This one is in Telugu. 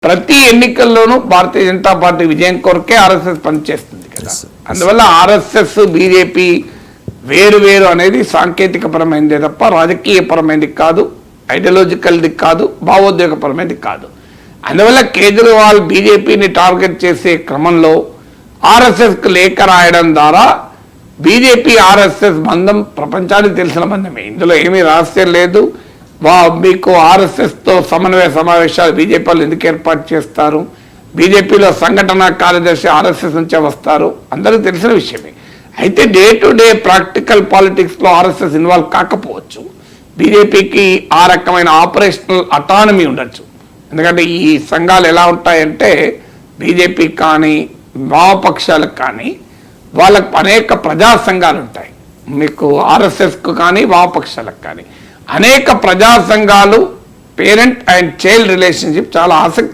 ప్రతి ఎన్నికల్లోనూ భారతీయ జనతా పార్టీ విజయం కొరకే ఆర్ఎస్ఎస్ పనిచేస్తుంది కదా. అందువల్ల ఆర్ఎస్ఎస్ బీజేపీ వేరు అనేది సాంకేతిక పరమైనదే తప్ప రాజకీయ పరమైనది కాదు, ఐడియాలజికల్ది కాదు, భావోద్వేగపరమైనది కాదు. అందువల్ల కేజ్రీవాల్ బీజేపీని టార్గెట్ చేసే క్రమంలో ఆర్ఎస్ఎస్కు లేఖ రాయడం ద్వారా బీజేపీ ఆర్ఎస్ఎస్ బంధం ప్రపంచానికి తెలిసిన బంధమే, ఇందులో ఏమీ రహస్యం లేదు. మీకు ఆర్ఎస్ఎస్తో సమన్వయ సమావేశాలు బీజేపీ వాళ్ళు ఎందుకు ఏర్పాటు చేస్తారు, బీజేపీలో సంఘటన కార్యదర్శి ఆర్ఎస్ఎస్ నుంచే వస్తారు, అందరికీ తెలిసిన విషయమే. అయితే డే టు డే ప్రాక్టికల్ పాలిటిక్స్లో ఆర్ఎస్ఎస్ ఇన్వాల్వ్ కాకపోవచ్చు. బీజేపీకి ఆ రకమైన ఆపరేషనల్ అటానమీ ఉండొచ్చు. ఎందుకంటే ఈ సంఘాలు ఎలా ఉంటాయంటే బీజేపీ కానీ వామపక్షాలకు కానీ వాళ్ళకు అనేక ప్రజా సంఘాలు ఉంటాయి. మీకు ఆర్ఎస్ఎస్కు కానీ వామపక్షాలకు కానీ అనేక ప్రజా సంఘాలు పేరెంట్ అండ్ చైల్డ్ రిలేషన్షిప్ చాలా ఆసక్తి